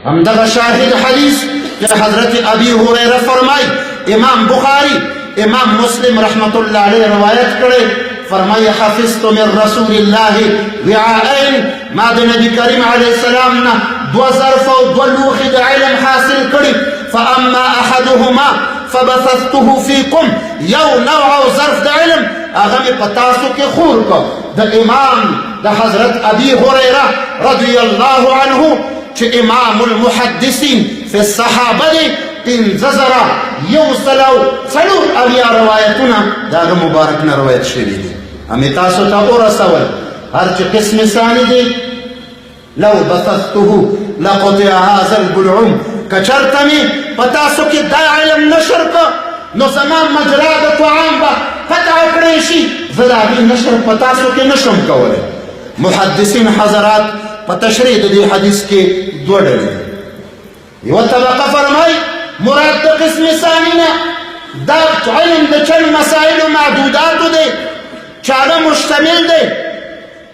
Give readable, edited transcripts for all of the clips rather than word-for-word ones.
هم دغه شاهد حدیث چې حضرت ابی هریره فرمای امام بخاری امام مسلم رحمت الله علیه روایت کړي فرمای حفظت من رسول الله وعاءین ما د نبی کریم علیه السلام نه دو ظرف او دو لوښي د علم حاصل کړي فاما احدهما فبثثته فيكم یو نوع او ظرف د علم هغه مې په تاسو کې خور کړ د امام د حضرت ابي هريره رضی الله عنه چې امام المحدثین فی الصحابه دی 15,140 روایتونه د هغه مبارک نه روایت شوي دي همې تاسو ته ورسول هر چې قسم ثاني دی لو بثثته لقطع هذا البلعوم که چرته مې په تاسو کې دا علم نشر کړ نو زما مجرا د طعام به قطع کړی شي زه د هغې نشر په تاسو کې نشم کولی محدثین حضرات په تشریح د دې حدیث کې دوه ډلې دي یوه طبقه فرمایي مراد د قسم ثاني نه دا علم د چند مسایلو معدوداتو دی چې هغه مشتمل دی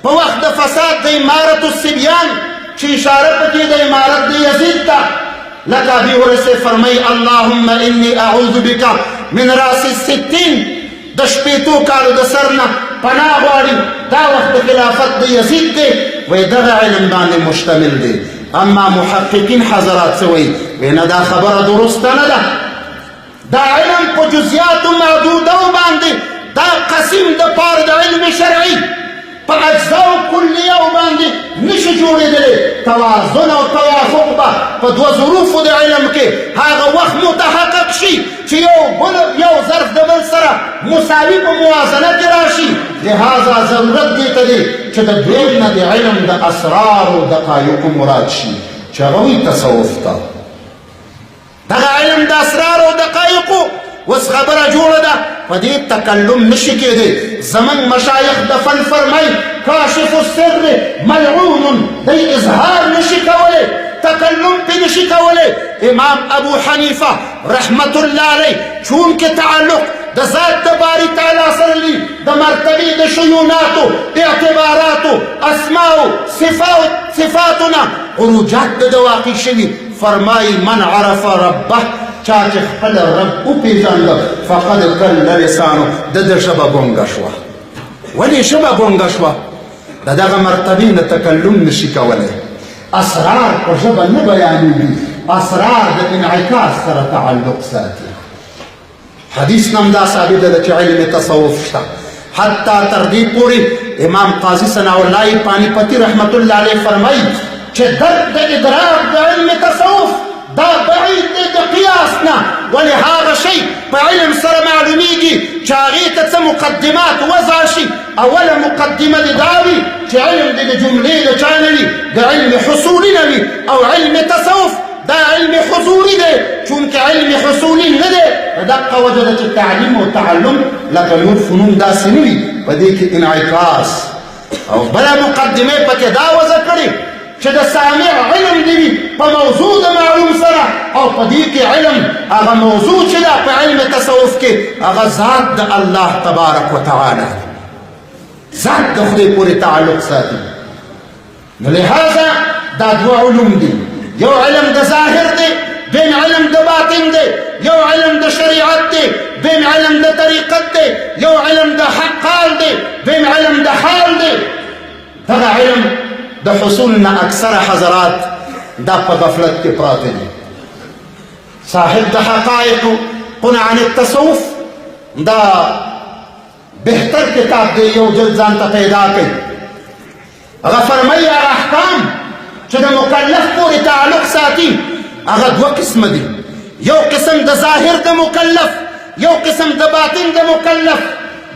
په وخت د فساد د امارت الصبیان چې اشاره پکې د امارت د یزید ته لکه ابي هريره فرمایي اللهم اني اعوذ بك من راس الستين د شپېتو کالو د سر نه پناه غواړي دا وخت د خلافت د یزید دی وایي دغه علم باندې مشتمل دی اما محققین حضرات څه وایي نه دا خبره درسته نه ده دا علم په جزیاتو معدودو باندې دا قسم د پاره د علم شرعي په اجزاو کلیو باندې نشي جوړېدلی توازن او توافق به په دوه ظروفو د علم کې هغه وخت متحقق شي چې یو ظرف د بل سره مساوي په موازنه کې راشي لهذا ضرورت دې ته دی چې د دویم نه د علم د اسرارو دقایقو مراد شي چې هغه وایي تصوف ته دغه علم د اسرارو دقایقو وس خبره جوړه ده په دې تکلم نشي کېدی زمونږ مشایخ د فن فرمایي کاشف السر ملعون دی اظهار نشي کولی تکلم پې نشي کولی امام ابو حنیفه رحمت الله علیه چونکې تعلق د ذات د باری تعالی سره لري د مرتبې د شیوناتو اعتباراتو اسماو صفاتونه عروجات د واقع شوي فرمایي من عرف ربه چا چې خپل رب وپېژانده فقد کل لسانو د ده ژبه ګونګه شوه ولې ژبه ګونګه شوه د دغه مرتبې نه تکلم نشي کولی اسرار په ژبه نه بیانېږي اسرار د انعکاس سره تعلق ساتي حدیث نم دا ثابت ده چې علم تصوف شته حتی تر دې پورې امام قاضي ثناء الله پانی پتی رحمت الله علیه فرمایي چې درک د ادراک د علم تصوف دا بعید دی د قیاس نه ولې هغه شی په علم سره معلومیږي چې هغې ته څه مقدمات وضع شي اوله مقدمه دې دا وي چې علم دې د جملې د چا نه وي د علم حصولي نه وي او علم تصوف دا علم حضوري دی چونکې علم حصولي نه دی په دقه وجه ده چې تعلیم او تعلم لکه نور فنون داسې نه وي په دې کې انعکاس او بله مقدمه پکې دا وضع کړې چې د سامع علم دی وي په موضوع د معلوم سره او په دې کې علم هغه موضوع چې ده په علم تصوف کې هغه ذات د الله تبارک وتعالی ذات د خدای پورې تعلق ساتي نو لهذا دا دوه علوم دي یو علم د ظاهر دی دویم علم د باطن دی یو علم د شریعت دی دویم علم د طریقت دی یو علم د حق حال دی دویم علم د حال دی دغه علم د حصول نه اکثره حضرات دا په غفلت کې پراته دي صاحب د حقایق قنع عن التصوف دا بهتر کتاب دی یو جلد ځان ته پیدا کړي هغه فرمایي هغه احکام چې د مکلف پورې تعلق ساتي هغه دوه قسمه دي یو قسم د ظاهر د مکلف یو قسم د باطن د مکلف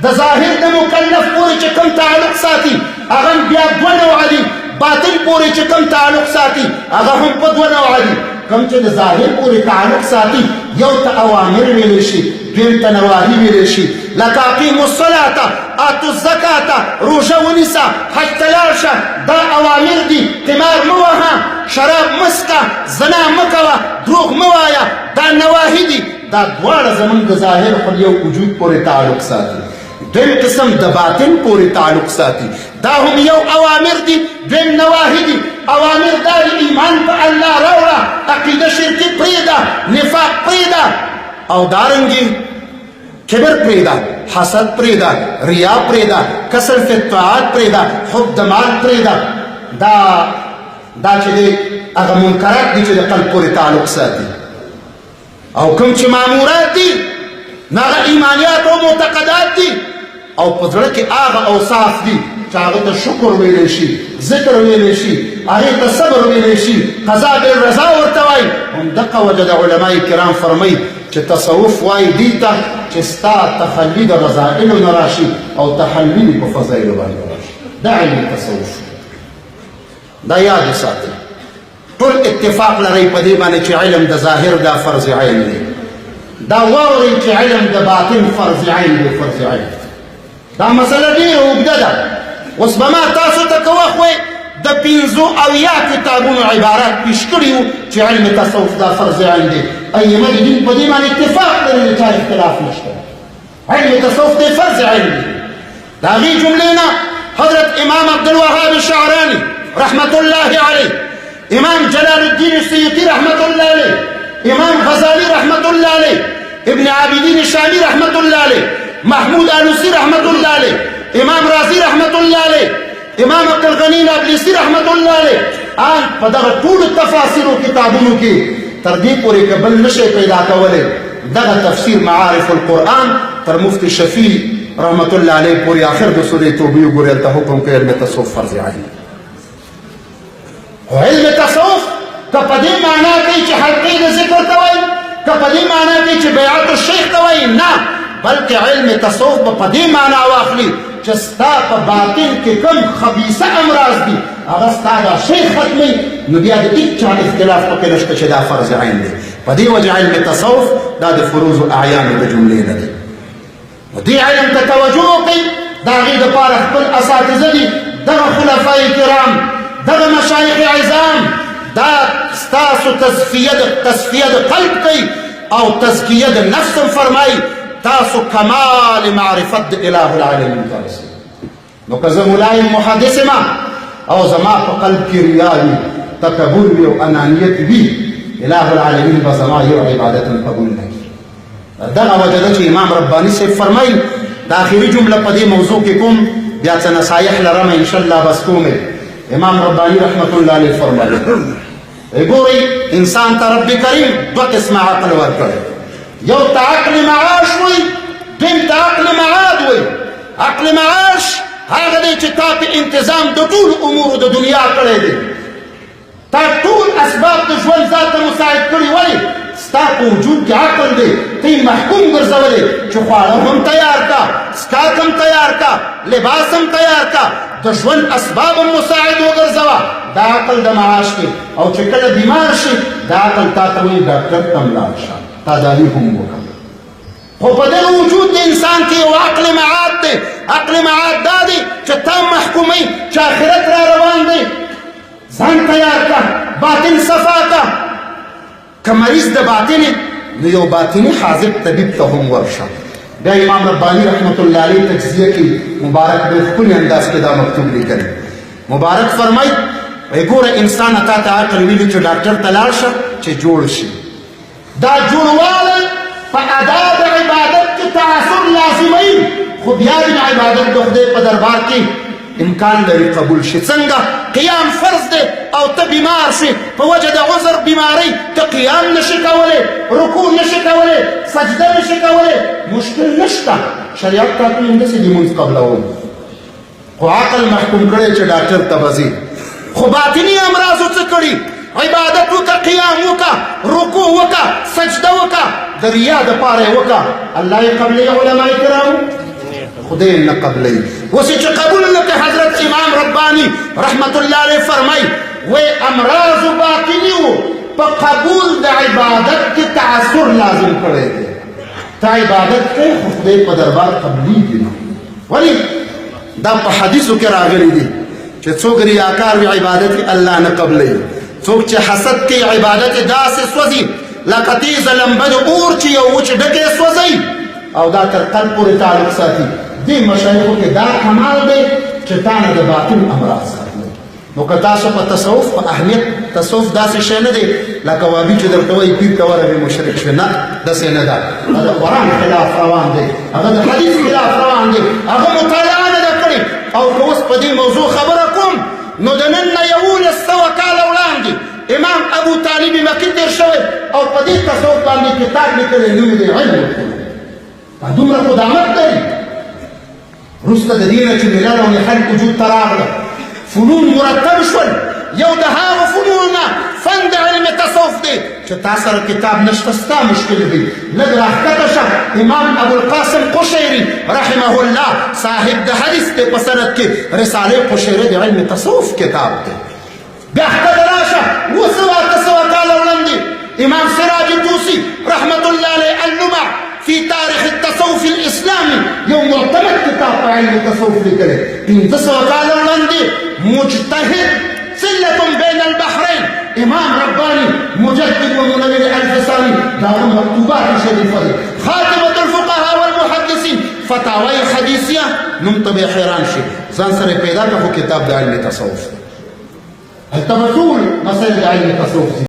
د ظاهر د مکلف پورې چې کوم تعلق ساتي هغه بیا دوه نوعه دي باطن پورې چې کوم تعلق ساتي هغه هم په دوه نوعه دي کوم چې د ظاهر پورې تعلق ساتي یو ته اوامر ویلی شي دویم ته نواهي ویلی شي لکه اقیموا الصلاة آتوا الزکاة روژه ونیسه حج ته لاړ شه دا اوامر دي قمار مه وهه شراب مه څښه زنا مه کوه دروغ مه وایه دا نواهي دي دا دواړه زموږ د ظاهر پر یو وجود پورې تعلق ساتي دویم قسم د باطن پورې تعلق ساتي دا هم یو اوامر دي دویم نواهي دي اوامر دا ایمان په الله راوړه پریدا او دارنگی کبر پریدا حسد پریدا ریا پریدا کسل فی الطاعات پریدا حب د مال پریدا دا چې دی هغه منکرات دي چې د قلب پورې تعلق ساتي او کوم چې مامورات دي نو هغه ایمانیات او معتقدات دي او په زړه کې هغه اوصاف دي چې هغه ته شکر ویلی شي ذکر ویلی شي هغې ته صبر ویلی شي قضا بالرضا ورته وایي همدغه وجه د علماء کرام فرمایي چې تصوف وایي دې ته چې ستا تخلي د رذایلو نه راشي او تحلي په فضایلو باندې راشي دا علم تصوف دا یاد ساتئ ټول اتفاق لرئ په دې باندې چې علم د ظاهر دا فرض عین دی دا واورئ چې علم د باطن فرض عین دی فرض عین دا مسله ډېره اوږده ده اوس به ما تاسو ته که وخت وی د 500 کتابونو عبارات پیش کړي وو چې علم تصوف دا فرض عین دی ائمه د دین په دې باندې اتفاق لري د چا اختلاف نشته علم تصوف دی فرض عین دی د هغې جملې نه حضرت امام عبدالوهاب الشعراني رحمة الله عليه امام جلال الدين السيوطي رحمة الله عليه امام غزالي رحمة الله عليه ابن عابدين الشامي رحمة الله عليه محمود آلوسی رحمة الله عليه امام رازي رحمة الله عليه امام عبدالغني نابلسي رحمة الله عليه آن په دغه ټولو تفاسیرو کتابونو کې تر دې پورې که بل نشئ پیدا کولی دغه تفسیر معارف القرآن تر مفتی شفیع رحمة الله عليه پورې آخر د سورې توبې وګورئ هلته حکم کوي علم تصوف فرض عین علم تصوف که په دې معنا کوي چې حلقې د ذکر ته وایي که په دې معنا کوي چې بیعت الشیخ ته وایي نه بلکې علم تصوف به په دې معنا واخلي چې ستا په باطن کې کوم خبیثه امراض دي هغه ستا دا شی ختموي نو بیا د هېڅ چا اختلاف پکې نشته چې دا فرض عین دی په دې وجه علم تصوف دا د فروض اعیانو د جملې نه دی نو دې علم ته توجه وکړئ د هغې دپاره خپل اساتذه دي دغه خلفای کرام دغه مشایخ عظام دا ستاسو تصفیه د قلب کوي او تزکیه د نفس فرمایي تاسو کمال معرفت د اله العالمین ته رسوي نو که زه ملایم محدث یم او زما په قلب کې ریا وي تکبر وي او انانیت وي اله العالمین به زما یو عبادت قبول نه کړي دغه وجه ده چې امام رباني صاحب فرمایي د آخري جمله په دې موضوع کې کوم بیا څه نصایح لرم انشاءالله بس کومې امام رباني رحمة الله علیه فرمایي ګورئ انسان ته رب کریم دوه قسمه عقل ورکړی یو ته عقل معاش وی دویم ته عقل معاد وی عقل معاش هغه دی چې تا په انتظام د ټولو امورو د دنیا کړی دی تا ټول اسباب د ژوند ځان ته مساعد کړي ولې ستا په وجود کې عقل دی ته یې محکوم ګرځولی چې خواړه هم تیار کا څښاک هم تیار کا لباس هم تیار کا د ژوند اسباب هم مساعد وګرځوه دا عقل د معاش کې او چې کله بیمار شي دا عقل تا ته وایي ډاکټر ته هم لاړ شه تداوي هم وکړه خو په دغه وجود د انسان کې یو عقل معاد دی عقل معاد دا دی چې تا محکوموي چې آخرت را روان دی ځان تیار کا باطن صفا کا که مریض د باطن نو یو باطني حاذق طبیب ته هم ورشه بیا امام رباني رحمة الله علیه تجزیه کې مبارک د ښکلي انداز کې دا مکتوب لیکلی مبارک فرمایي وایي ګوره انسان تا ته عقل ویلي چې ډاکټر ته لاړ شه چې جوړ شي دا جوړوالی په ادا د عبادت کې تعاصر لازموي خو بیا د عبادت د خدای په دربار کې امکان لري قبول شي څنګه قیام فرض دی او ته بیمار شي په وجه د عذر بیمارۍ ته قیام نشي کولی رکوع نشي کولی سجده نشي کولی مشکل نشته شریعت تا ته همداسې لمونځ قبلوم خو عقل محکوم کړی چې ډاکټر ته به ځي خو باطني امراضو څه کړي عبادت وکا قیام وکا رکوع وکا سجده وکا د ریا دپاره یې وکا الله یې قبلوي علماء کرامو خدای نه قبلوي اوس چې قبول نه کړي حضرت امام رباني رحمة الله علیه فرمایي وی امراضو باطني وو په قبول د عبادت کې تعثر لازم کړی دی ته عبادت کوې خو خدای په دربار قبلیږي نه ولې دا په حدیثو کې راغلی دي چې څوک ریاکار وي عبادت یې الله نه قبلوي څوک چې حسد کوي عبادت یې داسې سوځي لکه تیزه لمبه د اور چې یو وچ ډکی سوځوي او دا تر قلب پورې تعلق ساتي دې مشایخو کې دا کمال دی چې تا نه د باطن امراض ختموي نو که تاسو په تصوف په اهمیت تصوف داسې شی نه دی لکه وابي چې درته وایي پیر ته ورغې مشرک شوې نه داسې نه ده هغه د قرآن خلاف روان دی هغه د حدیث خلاف روان دی هغه مطالعه نه ده کړې او که اوس په دې موضوع خبره کوم نو د نن نه 1100 کاله وړاندې امام ابو طالب مکي تېر شوی او په دې تصوف باندې کتاب لیکلی نوم دی علم دومره قدامت لري وروسته د دې نه چې ملل او نښل وجود ته راغله فنون مرتب شول یو د هغو فنونو نه فن د علم تصوف دی چې تا سره کتاب نشته ستا مشکل دی لږ راښکته شه امام ابوالقاسم قشیري رحمه الله صاحب د حدیث دی په سند کې رسالې قشیري د علم تصوف کتاب دی بیا ښکته راشه 700 کاله وړاندې امام سراج طوسي رحمة الله علیه اللمع في تاريخ التصوف الإسلامي يوم معتمد كتاب علم التصوف لكله 500 کاله وړاندې مجتهد سلة بين البحرين امام رباني مجدد ومنور الفساني دار مكتوبات شريفة خاتمة الفقهاء والمحدثين فتاوى حديثية نمطبع حيران شي ځان سره پیدا کړو کتاب د علم تصوف التبتول مسائل علم التصوف